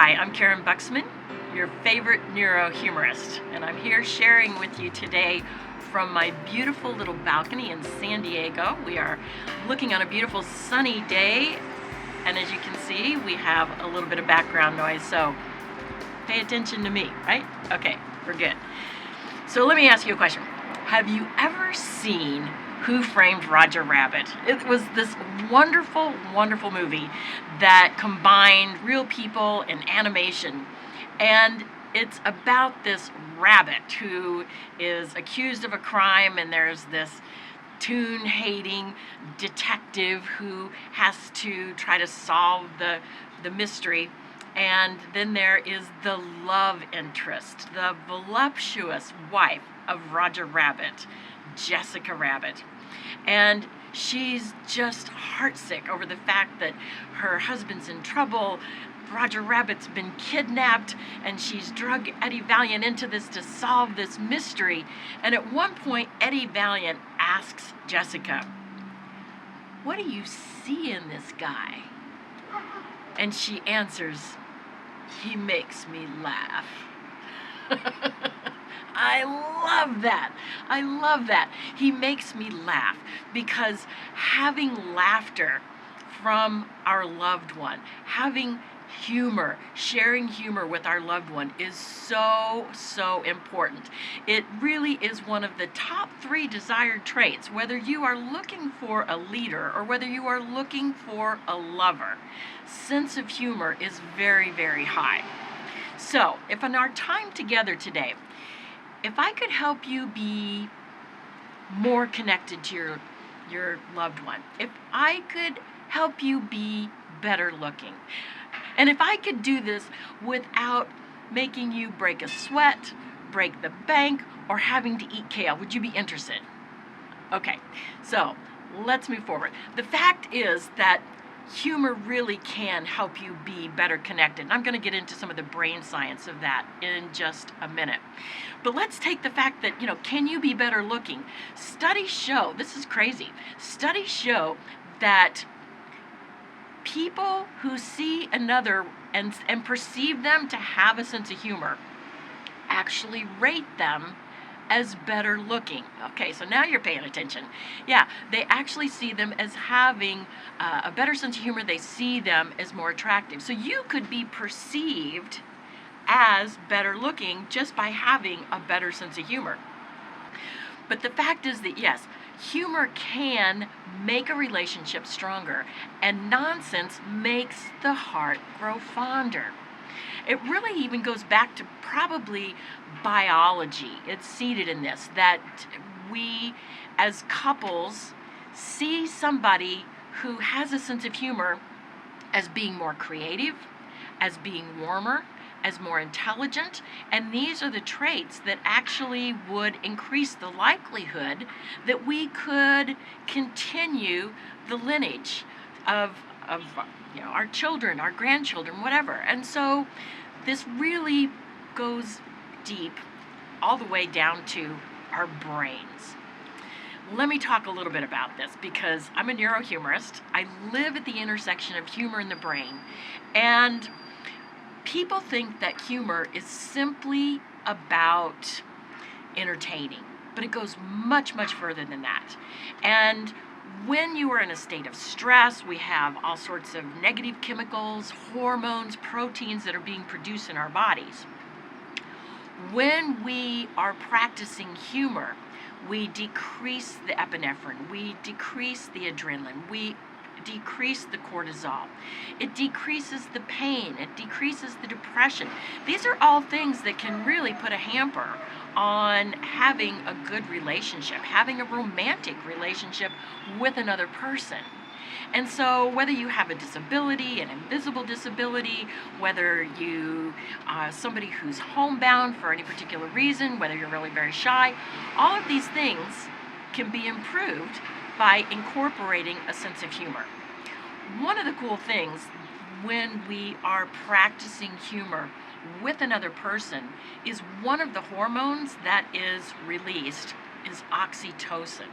Hi, I'm Karyn Buxman, your favorite neurohumorist, and I'm here sharing with you today from my beautiful little balcony in San Diego. We are looking on a beautiful sunny day, and as you can see, we have a little bit of background noise, so pay attention to me, right? Okay, we're good. So let me ask you a question. Have you ever seen Who Framed Roger Rabbit? It was this wonderful, wonderful movie that combined real people and animation. And it's about this rabbit who is accused of a crime, and there's this tune-hating detective who has to try to solve the mystery. And then there is the love interest, the voluptuous wife of Roger Rabbit, Jessica Rabbit. And she's just heartsick over the fact that her husband's in trouble. Roger Rabbit's been kidnapped, and she's drug Eddie Valiant into this to solve this mystery. And at one point, Eddie Valiant asks Jessica, "What do you see in this guy?" And she answers, "He makes me laugh." I love that. I love that. He makes me laugh, because having laughter from our loved one, having humor, sharing humor with our loved one is so, so important. It really is one of the top 3 desired traits, whether you are looking for a leader or whether you are looking for a lover. Sense of humor is very, very high. So, if in our time together today, if I could help you be more connected to your loved one, if I could help you be better looking, and if I could do this without making you break a sweat, break the bank, or having to eat kale, would you be interested? Okay, so let's move forward. The fact is that humor really can help you be better connected. And I'm going to get into some of the brain science of that in just a minute. But let's take the fact that, can you be better looking? Studies show, this is crazy, studies show that people who see another and perceive them to have a sense of humor actually rate them as better looking. Okay, so now you're paying attention. Yeah, they actually see them as having a better sense of humor. They see them as more attractive. So you could be perceived as better looking just by having a better sense of humor. But the fact is that, yes, humor can make a relationship stronger, and nonsense makes the heart grow fonder. It really even goes back to probably biology. It's seated in this, that we as couples see somebody who has a sense of humor as being more creative, as being warmer, as more intelligent, and these are the traits that actually would increase the likelihood that we could continue the lineage of our children, our grandchildren, whatever. And so this really goes deep, all the way down to our brains. Let me talk a little bit about this, because I'm a neurohumorist. I live at the intersection of humor and the brain, and people think that humor is simply about entertaining, but it goes much, much further than that. And when you are in a state of stress, we have all sorts of negative chemicals, hormones, proteins that are being produced in our bodies. When we are practicing humor, we decrease the epinephrine, we decrease the adrenaline, we decrease the cortisol. It decreases the pain, it decreases the depression. These are all things that can really put a hamper on having a good relationship, having a romantic relationship with another person. And so whether you have a disability, an invisible disability, whether you are somebody who's homebound for any particular reason, whether you're really very shy, all of these things can be improved by incorporating a sense of humor. One of the cool things when we are practicing humor with another person is one of the hormones that is released is oxytocin.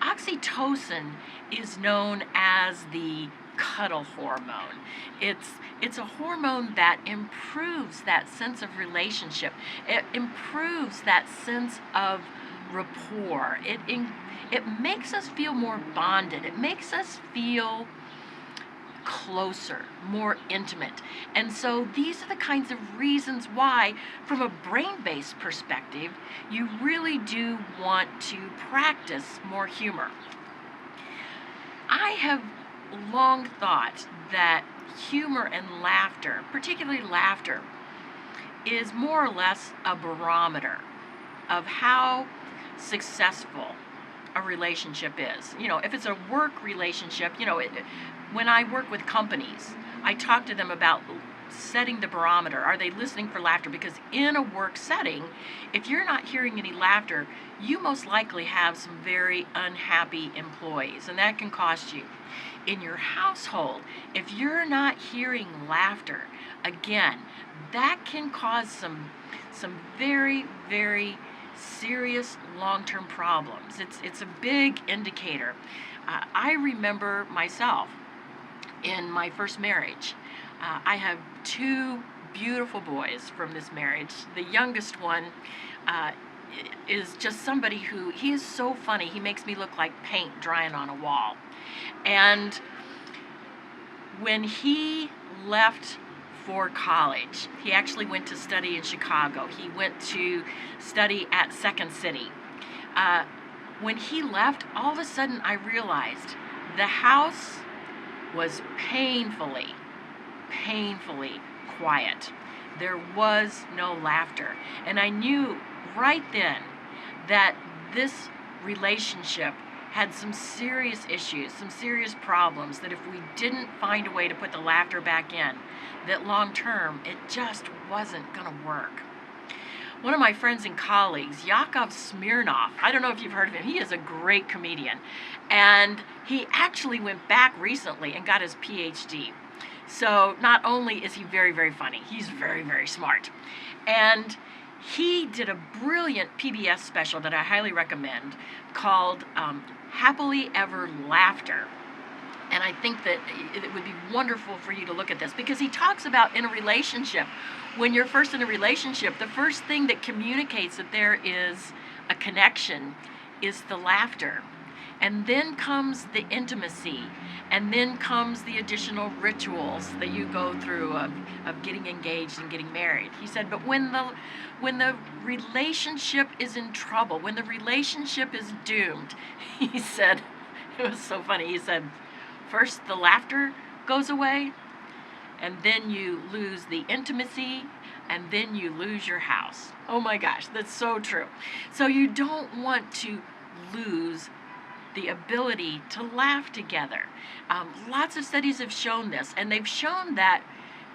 Oxytocin is known as the cuddle hormone. It's a hormone that improves that sense of relationship. It improves that sense of rapport. It makes us feel more bonded. It makes us feel closer, more intimate. And so these are the kinds of reasons why, from a brain-based perspective, you really do want to practice more humor. I have long thought that humor and laughter, particularly laughter, is more or less a barometer of how successful a relationship is. If it's a work relationship, when I work with companies, I talk to them about setting the barometer. Are they listening for laughter? Because in a work setting, if you're not hearing any laughter, you most likely have some very unhappy employees, and that can cost you. In your household, if you're not hearing laughter, again, that can cause some very, very serious long-term problems. It's a big indicator. I remember myself in my first marriage. I have two beautiful boys from this marriage. The youngest one is just somebody he is so funny. He makes me look like paint drying on a wall. And when he left for college, he actually went to study in Chicago. He went to study at Second City. When he left, all of a sudden I realized the house was painfully quiet. There was no laughter. And I knew right then that this relationship had some serious issues, some serious problems, that if we didn't find a way to put the laughter back in, that long term, it just wasn't going to work. One of my friends and colleagues, Yaakov Smirnoff, I don't know if you've heard of him, he is a great comedian, and he actually went back recently and got his PhD. So not only is he very, very funny, he's very, very smart. And he did a brilliant PBS special that I highly recommend called Happily Ever Laughter. And I think that it would be wonderful for you to look at this, because he talks about in a relationship, when you're first in a relationship, the first thing that communicates that there is a connection is the laughter. And then comes the intimacy, and then comes the additional rituals that you go through of getting engaged and getting married. He said, but when the relationship is in trouble, when the relationship is doomed, he said, it was so funny, he said, first the laughter goes away, and then you lose the intimacy, and then you lose your house. Oh my gosh, that's so true. So you don't want to lose the ability to laugh together. Lots of studies have shown this, and they've shown that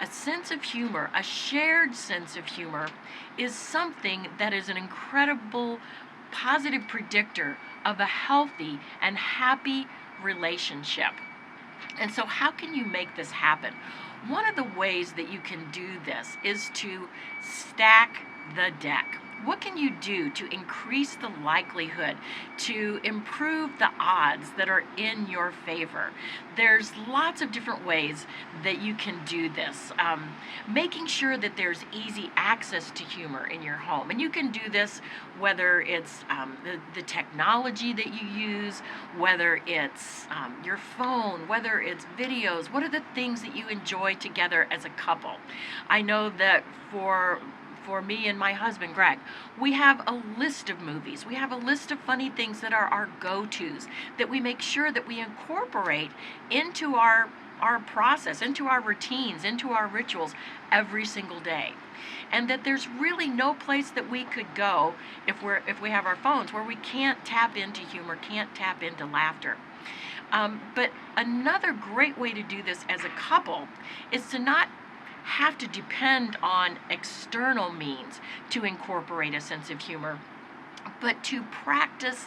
a sense of humor, a shared sense of humor, is something that is an incredible positive predictor of a healthy and happy relationship. And so how can you make this happen? One of the ways that you can do this is to stack the deck. What can you do to increase the likelihood, to improve the odds that are in your favor? There's lots of different ways that you can do this. Making sure that there's easy access to humor in your home. And you can do this whether it's the technology that you use, whether it's your phone, whether it's videos. What are the things that you enjoy together as a couple? I know that for me and my husband, Greg, we have a list of movies. We have a list of funny things that are our go-tos that we make sure that we incorporate into our process, into our routines, into our rituals every single day. And that there's really no place that we could go if we have our phones where we can't tap into humor, can't tap into laughter. But another great way to do this as a couple is to not have to depend on external means to incorporate a sense of humor, but to practice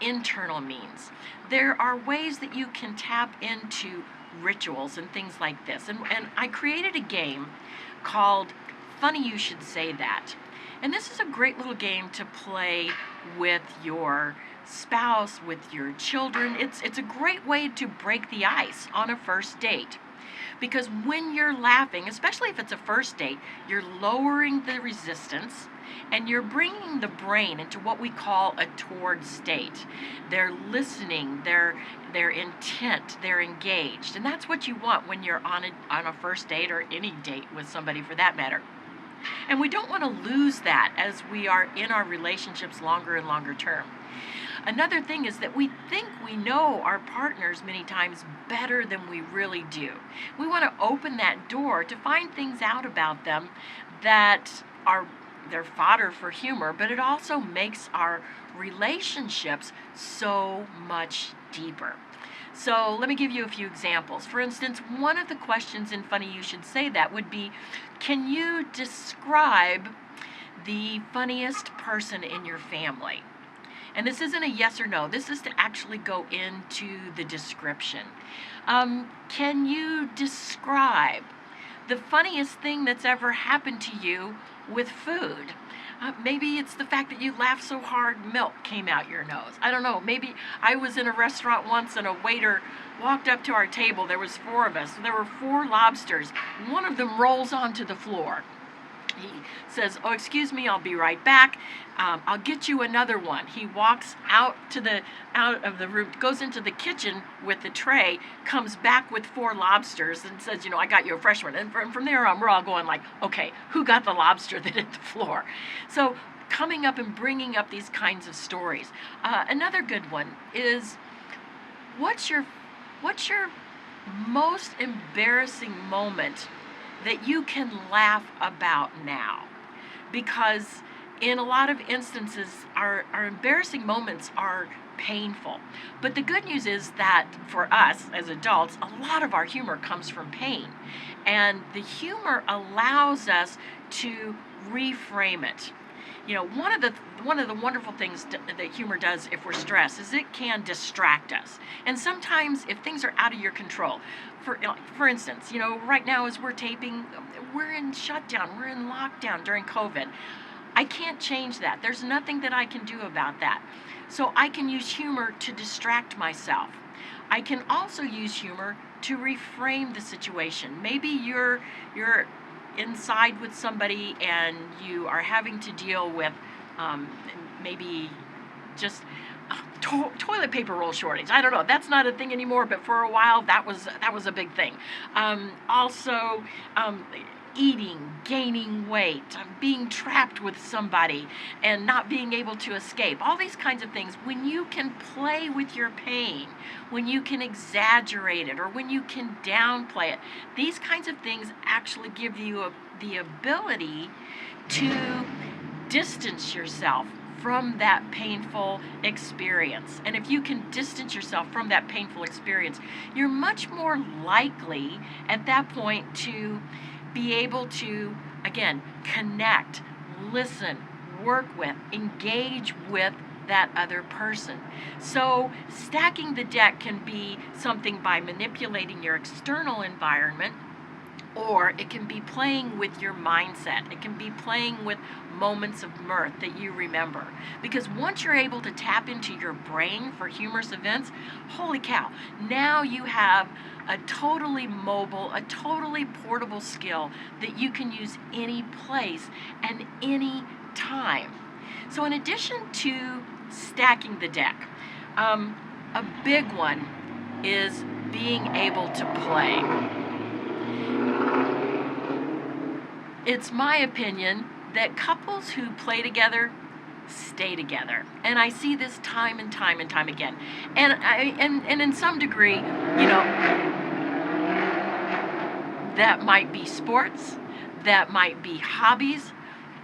internal means. There are ways that you can tap into rituals and things like this. And I created a game called Funny You Should Say That. And this is a great little game to play with your spouse, with your children. It's a great way to break the ice on a first date. Because when you're laughing, especially if it's a first date, you're lowering the resistance and you're bringing the brain into what we call a toward state. They're listening, they're intent, they're engaged. And that's what you want when you're on a first date, or any date with somebody for that matter. And we don't want to lose that as we are in our relationships longer and longer term. Another thing is that we think we know our partners many times better than we really do. We want to open that door to find things out about them that are their fodder for humor, but it also makes our relationships so much deeper. So let me give you a few examples. For instance, one of the questions in Funny You Should Say That would be, can you describe the funniest person in your family? And this isn't a yes or no. This is to actually go into the description. Can you describe the funniest thing that's ever happened to you with food? Maybe it's the fact that you laughed so hard milk came out your nose. I don't know. Maybe I was in a restaurant once and a waiter walked up to our table. There was 4 of us. There were 4 lobsters. One of them rolls onto the floor. He says, "Oh, excuse me, I'll be right back. I'll get you another one." He walks out of the room, goes into the kitchen with the tray, comes back with 4 lobsters and says, "I got you a fresh one." And from there on, we're all going like, okay, who got the lobster that hit the floor? So coming up and bringing up these kinds of stories. Another good one is, what's your most embarrassing moment that you can laugh about now? Because in a lot of instances, our embarrassing moments are painful. But the good news is that for us as adults, a lot of our humor comes from pain. And the humor allows us to reframe it. One of the wonderful things that humor does if we're stressed is it can distract us. And sometimes if things are out of your control, for instance, right now as we're taping, we're in shutdown, we're in lockdown during COVID. I can't change that. There's nothing that I can do about that. So I can use humor to distract myself. I can also use humor to reframe the situation. Maybe you're inside with somebody and you are having to deal with maybe just toilet paper roll shortage. I don't know. That's not a thing anymore, but for a while that was a big thing. Also, eating, gaining weight, being trapped with somebody and not being able to escape. All these kinds of things. When you can play with your pain, when you can exaggerate it, or when you can downplay it, these kinds of things actually give you the ability to distance yourself from that painful experience. And if you can distance yourself from that painful experience, you're much more likely at that point to be able to, again, connect, listen, work with, engage with that other person. So stacking the deck can be something by manipulating your external environment, or it can be playing with your mindset. It can be playing with moments of mirth that you remember. Because once you're able to tap into your brain for humorous events, holy cow, now you have a totally mobile, a totally portable skill that you can use any place and any time. So in addition to stacking the deck, a big one is being able to play. It's my opinion that couples who play together stay together. And I see this time and time and time again. And in some degree, that might be sports, that might be hobbies,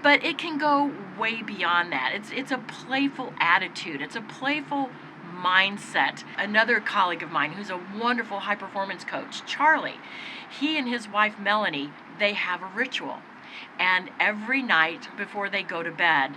but it can go way beyond that. It's a playful attitude. It's a playful mindset. Another colleague of mine who's a wonderful high performance coach, Charlie, he and his wife Melanie, they have a ritual. And every night before they go to bed,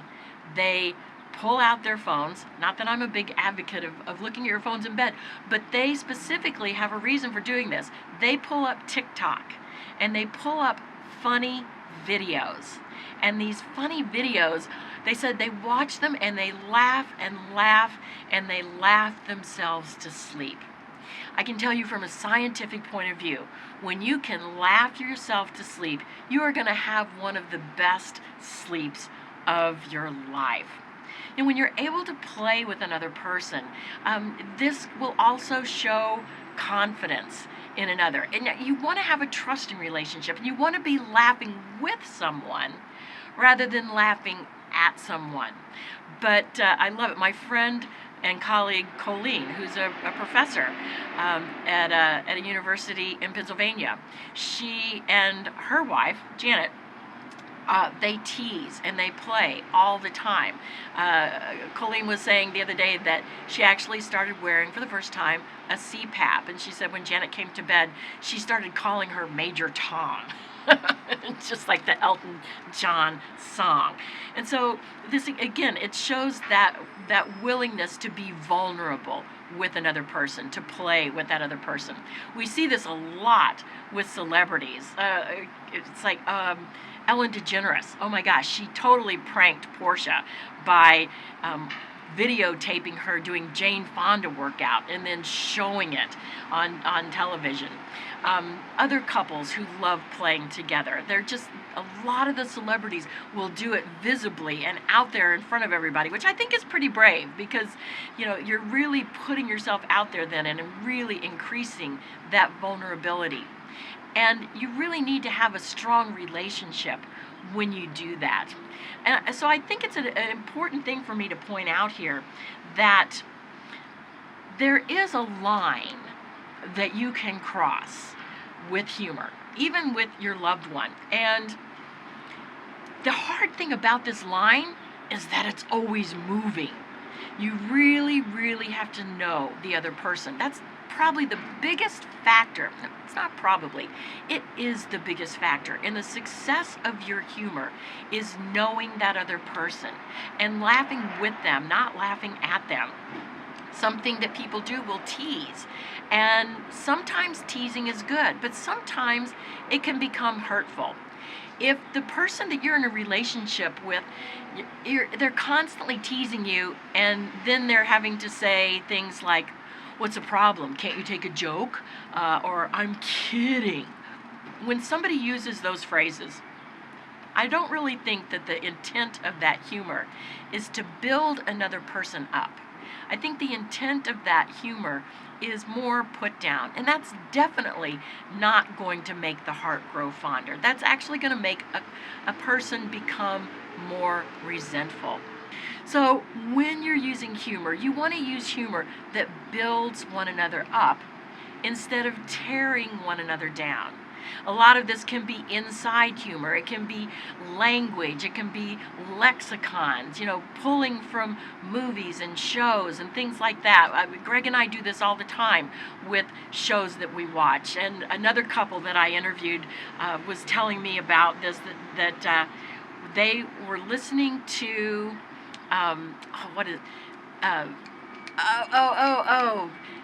they pull out their phones. Not that I'm a big advocate of looking at your phones in bed, but they specifically have a reason for doing this. They pull up TikTok and they pull up funny videos. And these funny videos, they said they watch them and they laugh and laugh and they laugh themselves to sleep. I can tell you from a scientific point of view, when you can laugh yourself to sleep, you are going to have one of the best sleeps of your life. And when you're able to play with another person, this will also show confidence in another. And you want to have a trusting relationship, and you want to be laughing with someone rather than laughing at someone. But I love it. My friend and colleague Colleen, who's a professor at a university in Pennsylvania, she and her wife, Janet, they tease and they play all the time. Colleen was saying the other day that she actually started wearing, for the first time, a CPAP. And she said when Janet came to bed, she started calling her Major Tom. Just like the Elton John song. And so this, again, it shows that willingness to be vulnerable with another person, to play with that other person. We see this a lot with celebrities. It's like Ellen DeGeneres. Oh my gosh, she totally pranked Portia by videotaping her doing Jane Fonda workout and then showing it on television. Other couples who love playing together. They're just, a lot of the celebrities will do it visibly and out there in front of everybody, which I think is pretty brave because, you're really putting yourself out there then and really increasing that vulnerability. And you really need to have a strong relationship when you do that. And so I think it's an important thing for me to point out here that there is a line that you can cross with humor, even with your loved one. And the hard thing about this line is that it's always moving. You really, really have to know the other person. That's probably the biggest factor. No, it's not probably. It is the biggest factor in the success of your humor is knowing that other person and laughing with them, not laughing at them. Something that people do will tease. And sometimes teasing is good, but sometimes it can become hurtful. If the person that you're in a relationship with, they're constantly teasing you, and then they're having to say things like, "What's the problem? Can't you take a joke?" Or "I'm kidding." When somebody uses those phrases, I don't really think that the intent of that humor is to build another person up. I think the intent of that humor is more put down, and that's definitely not going to make the heart grow fonder. That's actually going to make a person become more resentful. So when you're using humor, you want to use humor that builds one another up instead of tearing one another down. A lot of this can be inside humor. It can be language. It can be lexicons, pulling from movies and shows and things like that. Greg and I do this all the time with shows that we watch. And another couple that I interviewed was telling me about this, that they were listening to,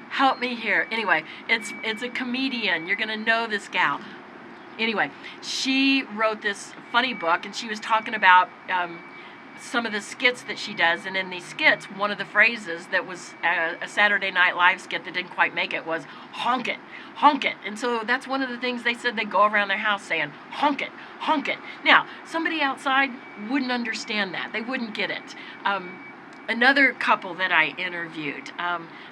help me here. Anyway, it's a comedian. You're going to know this gal. Anyway, she wrote this funny book, and she was talking about some of the skits that she does. And in these skits, one of the phrases that was a Saturday Night Live skit that didn't quite make it was "honk it, honk it." And so that's one of the things they said they go around their house saying, "honk it, honk it." Now, somebody outside wouldn't understand that. They wouldn't get it. Another couple that I interviewed,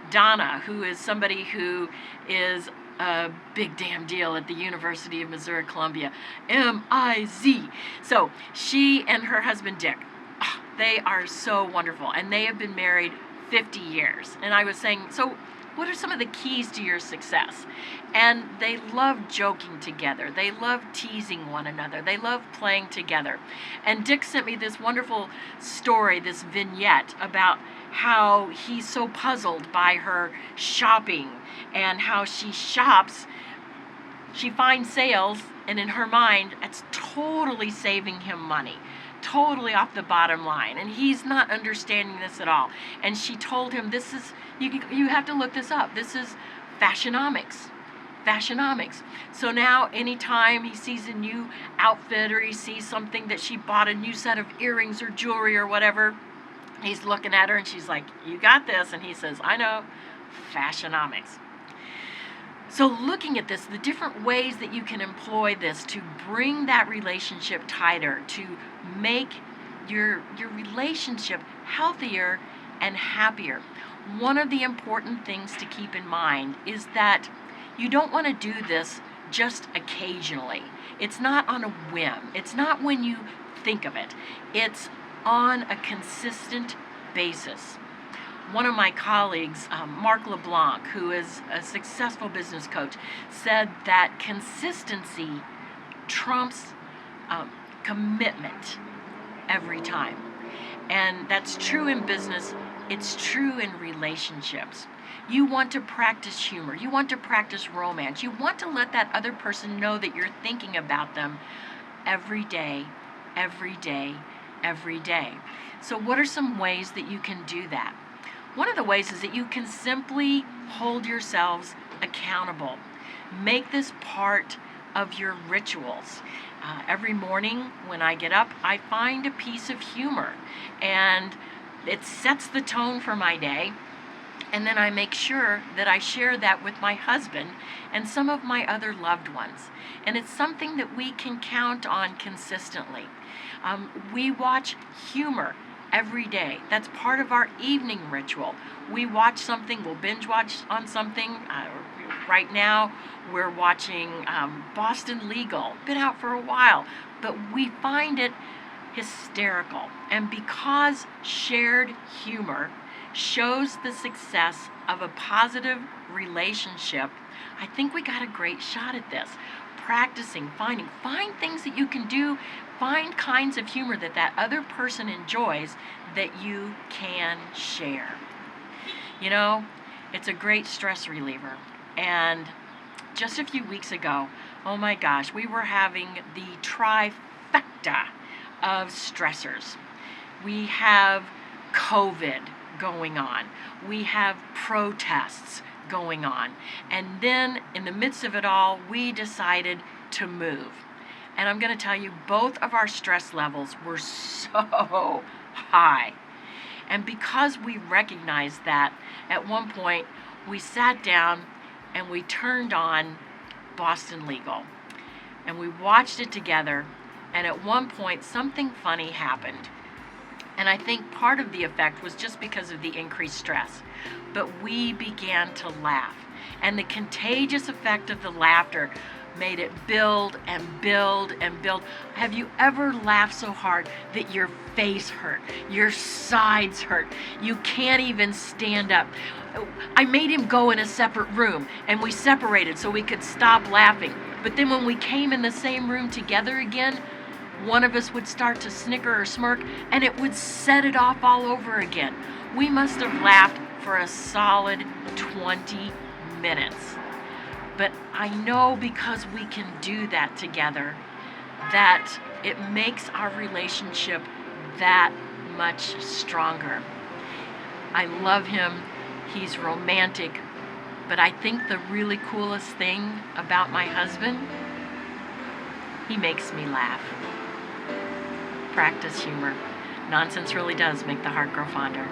Donna, who is somebody who is a big damn deal at the University of Missouri Columbia, MIZ. So she and her husband Dick, they are so wonderful, and they have been married 50 years. And I was saying, so what are some of the keys to your success? And they love joking together. They love teasing one another. They love playing together. And Dick sent me this wonderful story, this vignette about how he's so puzzled by her shopping and how she shops. She finds sales, and in her mind, it's totally saving him money. Totally off the bottom line, and he's not understanding this at all. And she told him, "This is you have to look this up. This is Fashionomics. Fashionomics. So now anytime he sees a new outfit or he sees something that she bought, a new set of earrings or jewelry or whatever, he's looking at her and she's like, "You got this." And he says, "I know, Fashionomics." So looking at this, the different ways that you can employ this to bring that relationship tighter, to make your relationship healthier and happier. One of the important things to keep in mind is that you don't want to do this just occasionally. It's not on a whim. It's not when you think of it. It's on a consistent basis. One of my colleagues, Mark LeBlanc, who is a successful business coach, said that consistency trumps commitment every time. And that's true in business. It's true in relationships. You want to practice humor. You want to practice romance. You want to let that other person know that you're thinking about them every day, every day, every day. So what are some ways that you can do that? One of the ways is that you can simply hold yourselves accountable. Make this part of your rituals. Every morning when I get up, I find a piece of humor, and it sets the tone for my day. And then I make sure that I share that with my husband and some of my other loved ones. And it's something that we can count on consistently. We watch humor every day. That's part of our evening ritual. We watch something, we'll binge watch on something. Right now, we're watching Boston Legal. Been out for a while, but we find it hysterical. And because shared humor shows the success of a positive relationship, I think we got a great shot at this. Practicing, find things that you can do, find kinds of humor that other person enjoys that you can share. You know, it's a great stress reliever. And just a few weeks ago, oh my gosh, we were having the trifecta of stressors. We have COVID going on. We have protests going on. And then in the midst of it all, we decided to move. And I'm going to tell you, both of our stress levels were so high. And because we recognized that, at one point, we sat down and we turned on Boston Legal. And we watched it together. And at one point, something funny happened. And I think part of the effect was just because of the increased stress. But we began to laugh. And the contagious effect of the laughter made it build and build and build. Have you ever laughed so hard that your face hurt, your sides hurt, you can't even stand up? I made him go in a separate room, and we separated so we could stop laughing. But then when we came in the same room together again, one of us would start to snicker or smirk, and it would set it off all over again. We must have laughed for a solid 20 minutes. But I know because we can do that together, that it makes our relationship that much stronger. I love him. He's romantic. But I think the really coolest thing about my husband, he makes me laugh. Practice humor. Nonsense really does make the heart grow fonder.